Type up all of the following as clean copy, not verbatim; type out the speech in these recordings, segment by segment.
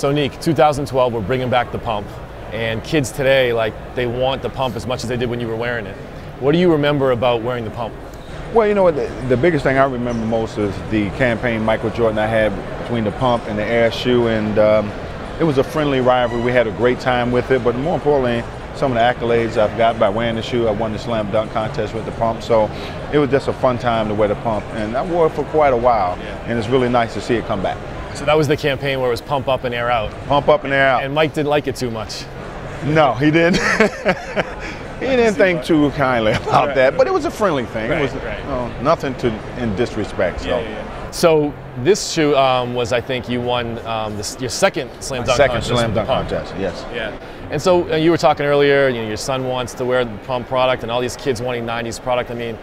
So Nick, 2012, we're bringing back the pump, and kids today, like, they want the pump as much as they did when you were wearing it. What do you remember about wearing the pump? Well, you know what, the biggest thing I remember most is the campaign Michael Jordan I had between the pump and the Air shoe, and it was a friendly rivalry. We had a great time with it, but more importantly, some of the accolades I've got by wearing the shoe. I won the slam dunk contest with the pump, so it was just a fun time to wear the pump, and I wore it for quite a while, and it's really nice to see it come back. So that was the campaign where it was pump up and air out. Pump up and air out. And Mike didn't like it too much. No, he didn't. He didn't think too kindly about that, but it was a friendly thing. It was nothing in disrespect. So. Yeah. So this shoe was, I think, you won your second slam dunk contest. Second slam dunk contest, yes. Yeah. And so you were talking earlier, you know, your son wants to wear the pump product, and all these kids wanting 90s product. I mean,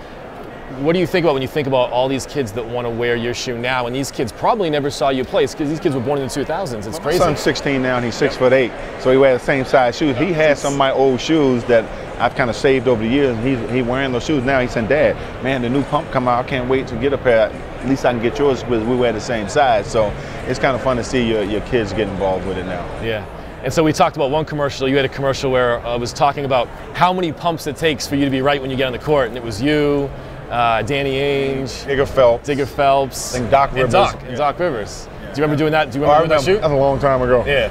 what do you think about when you think about all these kids that want to wear your shoe now, and these kids probably never saw you play, because these kids were born in the 2000s. It's crazy. My son's 16 now, and he's 6'8", so he wears the same size shoes. He has some of my old shoes that I've kind of saved over the years, and he's wearing those shoes now. He said, "Dad, man, the new pump come out. I can't wait to get a pair. At least I can get yours because we wear the same size." So it's kind of fun to see your kids get involved with it now. Yeah. And so we talked about one commercial. You had a commercial where I was talking about how many pumps it takes for you to be right when you get on the court, and it was you, Danny Ainge, Digger Phelps, and Doc Rivers. Doc Rivers. Yeah. Do you remember doing that? Do you remember that shoot? That's a long time ago. Yeah.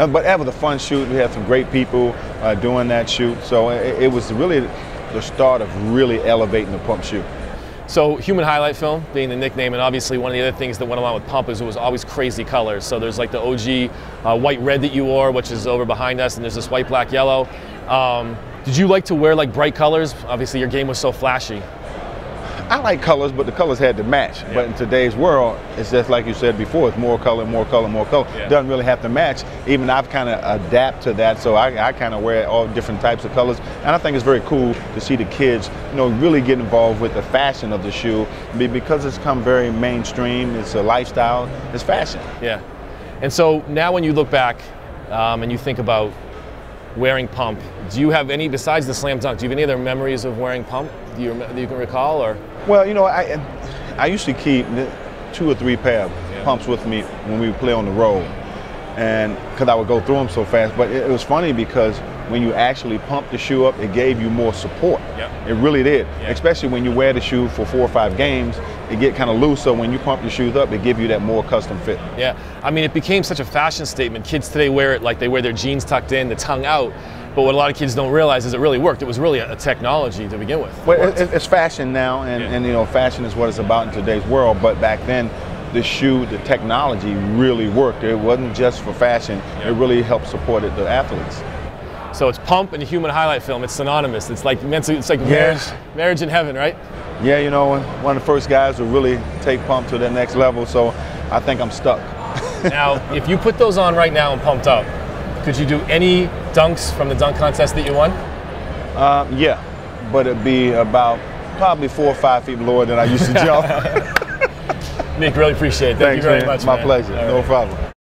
But that was a fun shoot. We had some great people doing that shoot. So it was really the start of really elevating the pump shoe. So human highlight film being the nickname, and obviously one of the other things that went along with pump is it was always crazy colors. So there's like the OG white red that you wore, which is over behind us, and there's this white black yellow. Did you like to wear like bright colors? Obviously your game was so flashy. I like colors, but the colors had to match. Yeah. But in today's world, it's just like you said before, it's more color, more color, more color. Yeah. It doesn't really have to match. Even I've kind of adapt to that, so I kind of wear all different types of colors. And I think it's very cool to see the kids, you know, really get involved with the fashion of the shoe. Because it's come very mainstream, it's a lifestyle, it's fashion. Yeah. And so now when you look back and you think about wearing pump, do you have any, besides the slam dunk, do you have any other memories of wearing pump that you can recall? Or? Well, you know, I used to keep 2 or 3 pair of pumps with me when we would play on the road, and because I would go through them so fast. But it was funny because when you actually pumped the shoe up, it gave you more support. Yep. It really did. Yep. Especially when you wear the shoe for 4 or 5 games, it get kind of loose. So when you pump your shoes up, it gives you that more custom fit. Yeah, I mean, it became such a fashion statement. Kids today wear it like they wear their jeans tucked in, the tongue out. But what a lot of kids don't realize is it really worked. It was really a technology to begin with. Well, it's fashion now, and you know, fashion is what it's about in today's world. But back then, the shoe, the technology really worked. It wasn't just for fashion. It really helped support the athletes. So it's pump and human highlight film. It's synonymous. It's like marriage in heaven, right? Yeah, you know, one of the first guys to really take pump to the next level. So I think I'm stuck. Now, if you put those on right now and pumped up, could you do any dunks from the dunk contest that you won? Yeah, but it'd be about probably 4 or 5 feet lower than I used to jump. Nick, really appreciate it. Thank you very much. My pleasure. No problem.